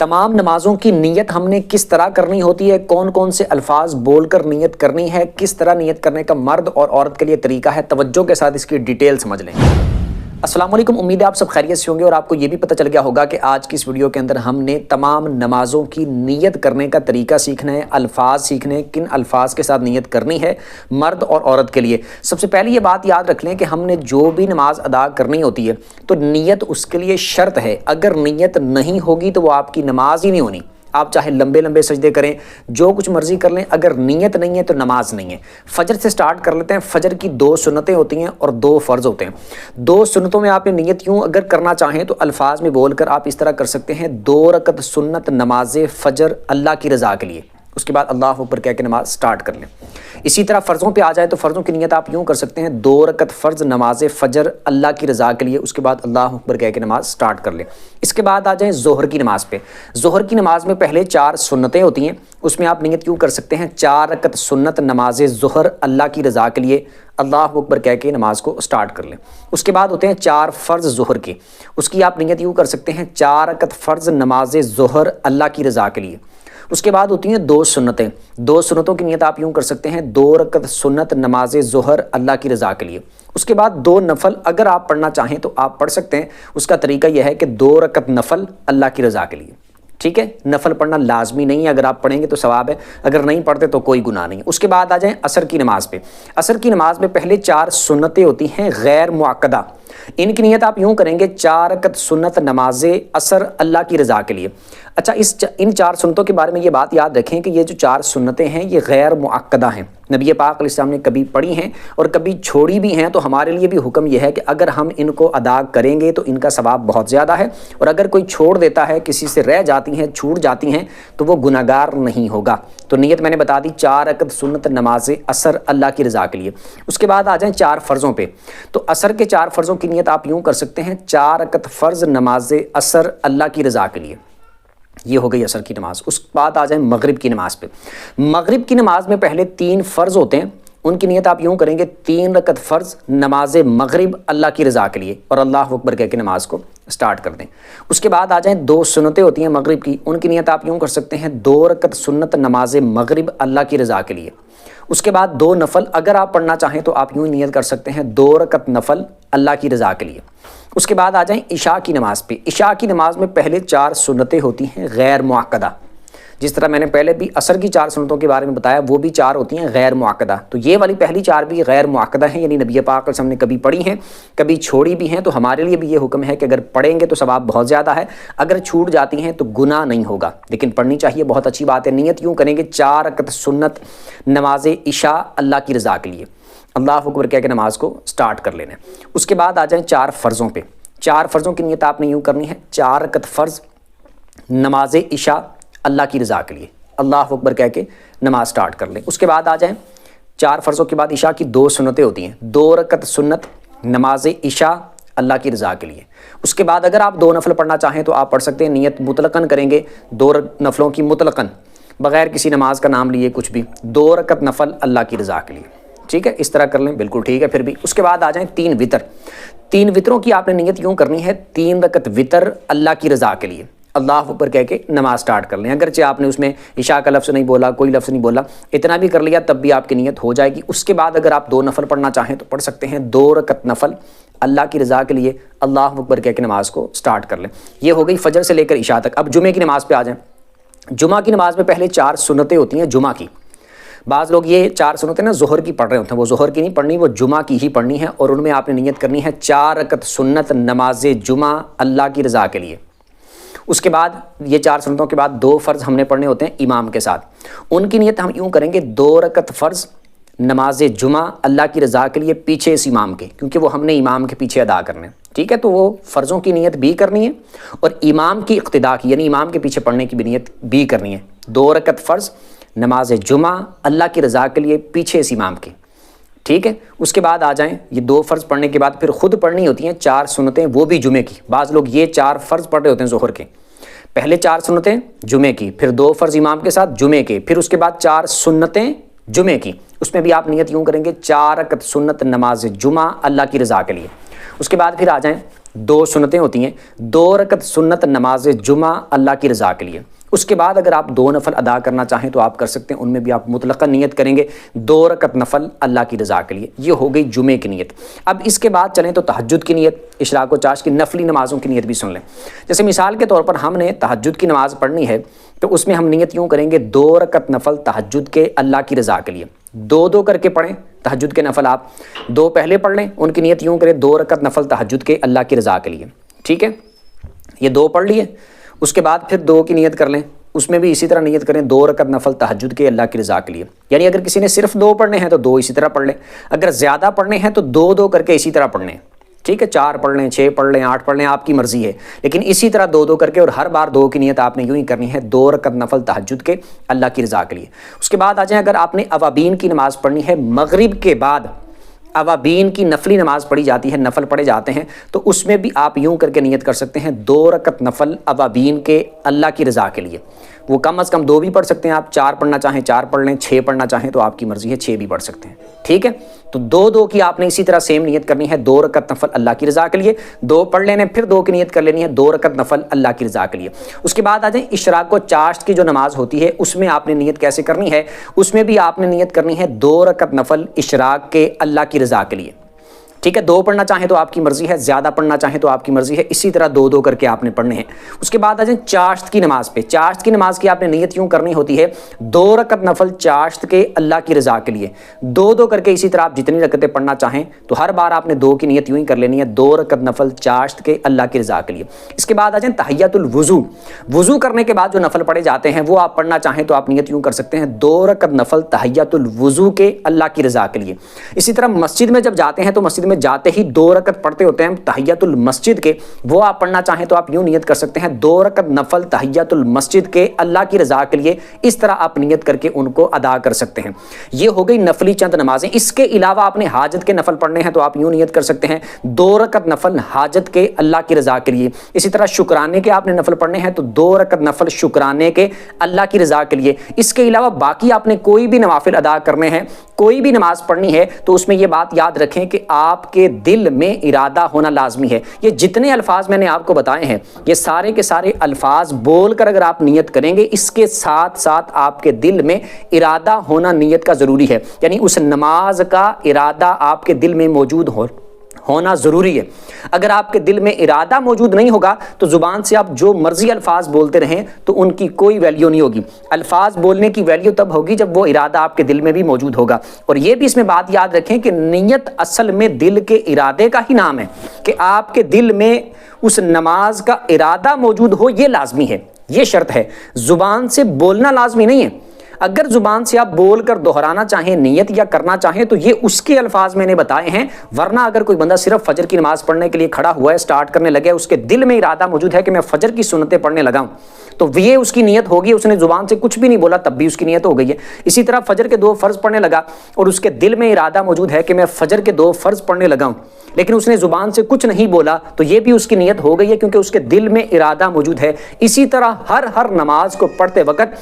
تمام نمازوں کی نیت ہم نے کس طرح کرنی ہوتی ہے، کون کون سے الفاظ بول کر نیت کرنی ہے، کس طرح نیت کرنے کا مرد اور عورت کے لیے طریقہ ہے، توجہ کے ساتھ اس کی ڈیٹیل سمجھ لیں۔ السلام علیکم، امید ہے آپ سب خیریت سے ہوں گے اور آپ کو یہ بھی پتہ چل گیا ہوگا کہ آج کی اس ویڈیو کے اندر ہم نے تمام نمازوں کی نیت کرنے کا طریقہ سیکھنا ہے، الفاظ سیکھنے ہیں، کن الفاظ کے ساتھ نیت کرنی ہے مرد اور عورت کے لیے۔ سب سے پہلے یہ بات یاد رکھ لیں کہ ہم نے جو بھی نماز ادا کرنی ہوتی ہے تو نیت اس کے لیے شرط ہے، اگر نیت نہیں ہوگی تو وہ آپ کی نماز ہی نہیں ہونی۔ آپ چاہے لمبے لمبے سجدے کریں، جو کچھ مرضی کر لیں، اگر نیت نہیں ہے تو نماز نہیں ہے۔ فجر سے سٹارٹ کر لیتے ہیں۔ فجر کی 2 سنتیں ہوتی ہیں اور 2 فرض ہوتے ہیں۔ 2 سنتوں میں آپ نے نیت یوں اگر کرنا چاہیں تو الفاظ میں بول کر آپ اس طرح کر سکتے ہیں: 2 رکعت سنت نماز فجر اللہ کی رضا کے لیے، اس کے بعد اللہ اکبر کہہ کے نماز سٹارٹ کر لیں۔ اسی طرح فرضوں پہ آ جائے تو فرضوں کی نیت آپ یوں کر سکتے ہیں: 2 رکعت فرض نماز فجر اللہ کی رضا کے لیے، اس کے بعد اللہ اکبر کہہ کے نماز سٹارٹ کر لیں۔ اس کے بعد آ جائیں ظہر کی نماز پہ۔ ظہر کی نماز میں پہلے 4 سنتیں ہوتی ہیں، اس میں آپ نیت یوں کر سکتے ہیں: 4 رکعت سنت نماز ظہر اللہ کی رضا کے لیے، اللہ اکبر کہہ کے نماز کو سٹارٹ کر لیں۔ اس کے بعد ہوتے ہیں 4 فرض ظہر کے، اس کی آپ نیت یوں کر سکتے ہیں: 4 رکعت فرض نماز ظہر اللہ کی رضا کے لیے۔ اس کے بعد ہوتی ہیں 2 سنتیں۔ 2 سنتوں کی نیت آپ یوں کر سکتے ہیں: 2 رکعت سنت نماز ظہر اللہ کی رضا کے لیے۔ اس کے بعد 2 نفل اگر آپ پڑھنا چاہیں تو آپ پڑھ سکتے ہیں۔ اس کا طریقہ یہ ہے کہ 2 رکعت نفل اللہ کی رضا کے لیے، ٹھیک ہے۔ نفل پڑھنا لازمی نہیں ہے، اگر آپ پڑھیں گے تو ثواب ہے، اگر نہیں پڑھتے تو کوئی گناہ نہیں۔ اس کے بعد آ جائیں عصر کی نماز پہ۔ عصر کی نماز میں پہلے 4 سنتیں ہوتی ہیں غیر معقدہ، ان کی نیت آپ یوں کریں گے: 4 رکعت سنت نماز عصر اللہ کی رضا کے لیے۔ اچھا، ان 4 سنتوں کے بارے میں یہ بات یاد رکھیں کہ یہ جو 4 سنتیں ہیں یہ غیر معقدہ ہیں، نبی پاک علیہ السلام نے کبھی پڑھی ہیں اور کبھی چھوڑی بھی ہیں، تو ہمارے لیے بھی حکم یہ ہے کہ اگر ہم ان کو ادا کریں گے تو ان کا ثواب بہت زیادہ ہے، اور اگر کوئی چھوڑ دیتا ہے، کسی سے رہ جاتی ہیں، چھوٹ جاتی ہیں، تو وہ گناہگار نہیں ہوگا۔ تو نیت میں نے بتا دی: 4 رکعت سنت نماز عصر اللہ کی رضا کے لیے۔ اس کے بعد آ جائیں 4 فرضوں پہ۔ تو عصر کے 4 فرضوں کی نیت آپ یوں کر سکتے ہیں: 4 رکعت فرض نماز عصر اللہ کی رضا کے لیے، یہ ہو گئی عصر کی نماز۔ اس کے بعد آ جائیں مغرب کی نماز پہ۔ مغرب کی نماز میں پہلے 3 فرض ہوتے ہیں، ان کی نیت آپ یوں کریں گے: 3 رکعت فرض نماز مغرب اللہ کی رضا کے لیے، اور اللہ اکبر کہہ کے نماز کو سٹارٹ کر دیں۔ اس کے بعد آ جائیں 2 سنتیں ہوتی ہیں مغرب کی، ان کی نیت آپ یوں کر سکتے ہیں: 2 رکعت سنت نماز مغرب اللہ کی رضا کے لیے۔ اس کے بعد 2 نفل اگر آپ پڑھنا چاہیں تو آپ یوں نیت کر سکتے ہیں: 2 رکعت نفل اللہ کی رضا کے لیے۔ اس کے بعد آ جائیں عشاء کی نماز پہ۔ عشاء کی نماز میں پہلے 4 سنتیں ہوتی ہیں غیر معقدہ، جس طرح میں نے پہلے بھی عصر کی 4 سنتوں کے بارے میں بتایا، وہ بھی 4 ہوتی ہیں غیر معقدہ، تو یہ والی پہلی 4 بھی غیر معقدہ ہیں، یعنی نبی پاک علیہ السلام نے کبھی پڑھی ہیں، کبھی چھوڑی بھی ہیں، تو ہمارے لیے بھی یہ حکم ہے کہ اگر پڑھیں گے تو ثواب بہت زیادہ ہے، اگر چھوٹ جاتی ہیں تو گناہ نہیں ہوگا، لیکن پڑھنی چاہیے، بہت اچھی بات ہے۔ نیت یوں کریں گے: 4 رکعت سنت نماز عشاء اللہ کی رضا کے لیے، اللہ اکبر کہہ کے نماز کو سٹارٹ کر لینا۔ اس کے بعد آ جائیں 4 فرضوں پہ۔ 4 فرضوں کی نیت آپ نے یوں کرنی ہے: 4 رکعت فرض نماز عشاء اللہ کی رضا کے لیے، اللہ اکبر کہہ کے نماز سٹارٹ کر لیں۔ اس کے بعد آ جائیں 4 فرضوں کے بعد عشاء کی 2 سنتیں ہوتی ہیں: 2 رکعت سنت نماز عشاء اللہ کی رضا کے لیے۔ اس کے بعد اگر آپ 2 نفل پڑھنا چاہیں تو آپ پڑھ سکتے ہیں، نیت مطلقاً کریں گے 2 نفلوں کی، مطلقاً بغیر کسی نماز کا نام لیے کچھ بھی، 2 رکعت نفل اللہ کی رضا کے لیے، ٹھیک ہے، اس طرح کر لیں، بالکل ٹھیک ہے پھر بھی۔ اس کے بعد آ جائیں 3 وتر۔ 3 وتروں کی آپ نے نیت یوں کرنی ہے: 3 رکعت وتر اللہ کی رضا کے لیے، اللہ اکبر کہہ کے نماز سٹارٹ کر لیں۔ اگرچہ آپ نے اس میں عشاء کا لفظ نہیں بولا، کوئی لفظ نہیں بولا، اتنا بھی کر لیا تب بھی آپ کی نیت ہو جائے گی۔ اس کے بعد اگر آپ 2 نفل پڑھنا چاہیں تو پڑھ سکتے ہیں: 2 رکعت نفل اللہ کی رضا کے لیے، اللہ اکبر کہہ کے نماز کو سٹارٹ کر لیں۔ یہ ہو گئی فجر سے لے کر عشاء تک۔ اب جمعے کی نماز پہ آ جائیں۔ جمعہ کی نماز میں پہلے 4 سنتیں ہوتی ہیں جمعہ کی۔ بعض لوگ یہ 4 سنتیں نا ظہر کی پڑھ رہے ہوتے ہیں، وہ ظہر کی نہیں پڑھنی، وہ جمعہ کی ہی پڑھنی ہے، اور ان میں آپ نے نیت کرنی ہے 4 رکعت سنت نماز جمعہ اللہ کی رضا کے لیے۔ اس کے بعد یہ 4 سنتوں کے بعد 2 فرض ہم نے پڑھنے ہوتے ہیں امام کے ساتھ، ان کی نیت ہم یوں کریں گے: 2 رکعت فرض نماز جمعہ اللہ کی رضا کے لیے پیچھے اس امام کے، کیونکہ وہ ہم نے امام کے پیچھے ادا کرنے، ٹھیک ہے۔ تو وہ فرضوں کی نیت بھی کرنی ہے اور امام کی اقتداء کی، یعنی امام کے پیچھے پڑھنے کی بھی نیت بھی کرنی ہے۔ 2 رکعت فرض نماز جمعہ اللہ کی رضا کے لیے پیچھے اس امام کے، ٹھیک ہے۔ اس کے بعد آ جائیں، یہ 2 فرض پڑھنے کے بعد پھر خود پڑھنی ہوتی ہیں 4 سنتیں، وہ بھی جمعے کی۔ بعض لوگ یہ 4 فرض پڑھ رہے ہوتے ہیں ظہر کے، پہلے 4 سنتیں جمعے کی، پھر 2 فرض امام کے ساتھ جمعے کے، پھر اس کے بعد 4 سنتیں جمعے کی۔ اس میں بھی آپ نیت یوں کریں گے: 4 رکعت سنت نماز جمعہ اللہ کی رضا کے لیے۔ اس کے بعد پھر آ جائیں 2 सुन्नतें होती हैं, 2 रकत सुन्नत नमाज जुमा अल्लाह की रज़ा के लिए। उसके बाद अगर आप 2 नफल अदा करना चाहें तो आप कर सकते हैं, उनमें भी आप मुतलक़न नियत करेंगे 2 रकत नफल अल्लाह की रज़ा के लिए। ये हो गई जुमे की नियत। अब इसके बाद चलें तो तहज्जुद की नियत, इशराक व चाश की नफली नमाज़ों की नियत भी सुन लें। जैसे मिसाल के तौर पर हमने तहज्जुद की नमाज़ पढ़नी है तो उसमें हम नियत यूँ करेंगे 2 रकत नफल तहज्जुद के अल्लाह की रज़ा के लिए। 2-2 करके पढ़ें तहज्जुद के नफल, आप 2 पहले पढ़ लें, उनकी नियत यूँ करें 2 रकत नफल तहज्जुद के अल्लाह की रज़ा के लिए। ठीक है, ये 2 पढ़ लिए, उसके बाद फिर 2 की नियत कर लें, उसमें भी इसी तरह नियत करें 2 रकत नफल तहज्जुद के अल्लाह की रज़ा के लिए। यानी अगर किसी ने सिर्फ 2 पढ़ने हैं तो 2 इसी तरह पढ़ लें, अगर ज़्यादा पढ़ने हैं तो 2-2 करके इसी तरह पढ़ने। ठीक है, 4 पढ़ लें, 6 पढ़ लें, 8 पढ़ लें, आपकी मर्ज़ी है, लेकिन इसी तरह 2-2 करके, और हर बार 2 की नियत आपने यूँ ही करनी है 2 रकत नफल तहज्जुद के अल्लाह की रज़ा के लिए। उसके बाद आ जाएँ, अगर आपने अवाबीन की नमाज़ पढ़नी है, मगरिब के बाद अवाबीन की नफली नमाज़ पढ़ी जाती है, नफल पढ़े जाते हैं, तो उसमें भी आप यूँ करके नियत कर सकते हैं 2 रकत नफल अवाबीन के अल्लाह की रज़ा के लिए। वो कम अज़ कम 2 भी पढ़ सकते हैं आप, 4 पढ़ना चाहें 4 पढ़ लें, 6 पढ़ना चाहें तो आपकी मर्ज़ी है 6 भी पढ़ सकते हैं। ठीक है, तो 2-2 की आपने इसी तरह सेम नियत करनी है 2 रकत नफल अल्लाह की रज़ा के लिए, 2 पढ़ लेने, फिर 2 की नियत कर लेनी है 2 रकत नफल अल्लाह की रज़ा के लिए। उसके बाद आ जाए इशराक व चाश्त की जो नमाज़ होती है, उसमें आपने नियत कैसे करनी है, उसमें भी आपने नियत करनी है 2 रकत नफल इशराक के अल्लाह की रज़ा के लिए। ठीक है, 2 पढ़ना चाहें तो आपकी मर्ज़ी है, ज़्यादा पढ़ना चाहें तो आपकी मर्ज़ी है, इसी तरह 2-2 करके आपने पढ़ने हैं। उसके बाद आ जाए चाश्त की नमाज़ पे। चाश्त की नमाज़ की आपने नियत यूँ करनी होती है 2 रकत नफल चाश्त के अल्लाह की रज़ा के लिए। 2-2 करके इसी तरह आप जितनी रकतें पढ़ना चाहें तो हर बार आपने 2 की नियत यूँ ही कर लेनी है 2 रकत नफल चाश्त के अल्लाह की रज़ा के लिए। इसके बाद आ जाए तहियतुल वुज़ू। वुज़ू करने के बाद जो नफल पढ़े जाते हैं वो आप पढ़ना चाहें तो आप नियत यूँ कर सकते हैं 2 रकत नफल तहियतुल वुज़ू के अल्लाह की रज़ा के लिए। इसी तरह मस्जिद में जब जाते हैं तो मस्जिद में जाते ही 2 रकत पढ़ते होते हैं तहियतुल मस्जिद के, वो आप पढ़ना चाहें तो आप यूं नियत कर सकते हैं 2 रकत नफल तहियतुल मस्जिद के अल्लाह की रज़ा के लिए। इस तरह आप नियत करके उनको अदा कर सकते हैं। ये हो गई नफली चंद नमाजें। इसके अलावा आपने हाजत के नफल पढ़ने हैं तो आप यूं नियत कर सकते हैं 2 रकत नफल हाजत के अल्लाह की रज़ा के लिए। इसी तरह शुक्राने के आपने नफल पढ़ने हैं तो 2 रकत नफल शुक्राने के अल्लाह की रज़ा के लिए। इसके अलावा बाकी आपने कोई भी नवाफिल अदा करने हैं, कोई भी नमाज पढ़नी है तो उसमें यह बात याद रखें कि आपके दिल में इरादा होना लाजमी है। ये जितने अल्फाज मैंने आपको बताए हैं ये सारे के सारे अल्फाज बोलकर अगर आप नियत करेंगे, इसके साथ साथ आपके दिल में इरादा होना नियत का ज़रूरी है। यानी उस नमाज का इरादा आपके दिल में मौजूद होना ज़रूरी है। अगर आपके दिल में इरादा मौजूद नहीं होगा तो ज़ुबान से आप जो मर्ज़ी अल्फाज बोलते रहें तो उनकी कोई वैल्यू नहीं होगी। अल्फाज बोलने की वैल्यू तब होगी जब वो इरादा आपके दिल में भी मौजूद होगा। और ये भी इसमें बात याद रखें कि नियत असल में दिल के इरादे का ही नाम है, कि आपके दिल में उस नमाज का इरादा मौजूद हो, ये लाजमी है, ये शर्त है। ज़ुबान से बोलना लाजमी नहीं है। अगर जुबान से आप बोलकर दोहराना चाहें नियत या करना चाहें तो ये उसके अल्फाज मैंने बताए हैं। वरना अगर कोई बंदा सिर्फ फजर की नमाज पढ़ने के लिए खड़ा हुआ है, स्टार्ट करने लगे, उसके दिल में इरादा मौजूद है कि मैं फजर की सुन्नतें पढ़ने लगा हूं, तो ये उसकी नियत होगी। उसने जुबान से कुछ भी नहीं बोला तब भी उसकी नियत हो गई है। इसी तरह फजर के 2 फर्ज पढ़ने लगा और उसके दिल में इरादा मौजूद है कि मैं फजर के 2 फर्ज पढ़ने लगा हूं, लेकिन उसने जुबान से कुछ नहीं बोला तो ये भी उसकी नियत हो गई है, क्योंकि उसके दिल में इरादा मौजूद है। इसी तरह हर नमाज को पढ़ते वक्त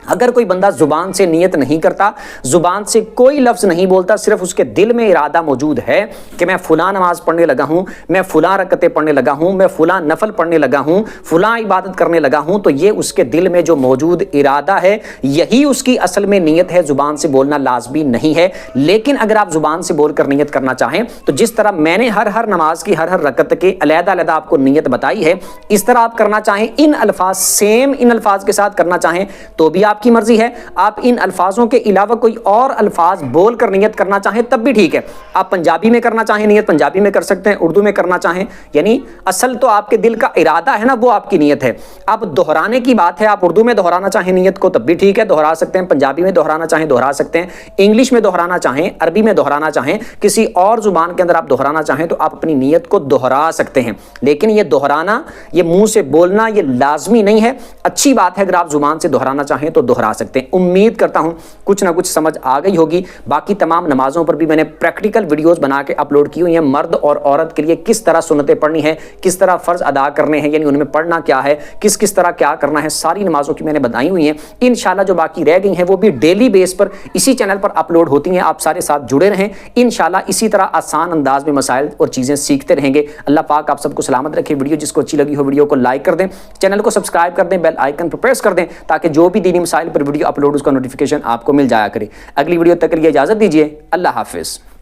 अगर कोई बंदा जुबान से नियत नहीं करता, जुबान से कोई लफ्ज नहीं बोलता, सिर्फ उसके दिल में इरादा मौजूद है कि मैं फुला नमाज पढ़ने लगा हूं, मैं फुला रकतें पढ़ने लगा हूं, मैं फुला नफल पढ़ने लगा हूं, फुला इबादत करने लगा हूं, तो ये उसके दिल में जो मौजूद इरादा है यही उसकी असल में नियत है। जुबान से बोलना लाजमी नहीं है। लेकिन अगर आप जुबान से बोलकर नियत करना चाहें तो जिस तरह मैंने हर नमाज की हर रकत के अलग-अलग आपको नियत बताई है, इस तरह आप करना चाहें, इन अल्फाज सेम इन अल्फाज के साथ करना चाहें तो भी आपकी मर्जी है। आप इन अल्फाजों के अलावा कोई और अल्फाज बोलकर नियत करना चाहें तब भी ठीक है। आप पंजाबी में करना चाहें नियत पंजाबी में कर सकते हैं, उर्दू में करना चाहें, यानी असल तो आपके दिल का इरादा है ना, वो आपकी नियत है। आप दोहराने की बात है, आप उर्दू में दोहराना चाहें नियत को तब भी ठीक है, दोहरा सकते हैं। पंजाबी में दोहराना चाहें दोहरा सकते हैं, इंग्लिश में दोहराना चाहें, अरबी में दोहराना चाहें, किसी और जुबान के अंदर आप दोहराना चाहें तो आप अपनी नियत को दोहरा सकते हैं। लेकिन ये दोहराना, ये मुंह से बोलना, ये लाजमी नहीं है। अच्छी बात है अगर आप जुबान से दोहराना चाहें तो दोहरा सकते हैं। उम्मीद करता हूं कुछ ना कुछ समझ आ गई होगी। बाकी तमाम नमाजों पर भी मैंने प्रैक्टिकल वीडियोस बना के अपलोड की हुई हैं। मर्द और औरत के लिए किस तरह सुन्नतें पढ़नी है, किस तरह फर्ज अदा करने हैं, यानी उनमें पढ़ना क्या है, किस किस तरह क्या करना है, सारी नमाजों की मैंने बताई हुई हैं। इंशाल्लाह जो बाकी रह गई हैं वो भी डेली बेस पर इसी चैनल पर अपलोड होती हैं। आप सारे साथ जुड़े रहें, इंशाल्लाह इसी तरह आसान अंदाज में मसाइल और चीज़ें सीखते रहेंगे। अल्लाह पाक आप सबको सलामत रखे। वीडियो जिसको अच्छी लगी हो वीडियो को लाइक कर दें, चैनल को सब्सक्राइब कर दें, बेल आइकन पर प्रेस कर दें ताकि जो भी दीनी मसाइल पर वीडियो अपलोड उसका नोटिफिकेशन आपको मिल जाया करे। अगली वीडियो तक के लिए इजाज़त दीजिए। अल्लाह हाफिज़।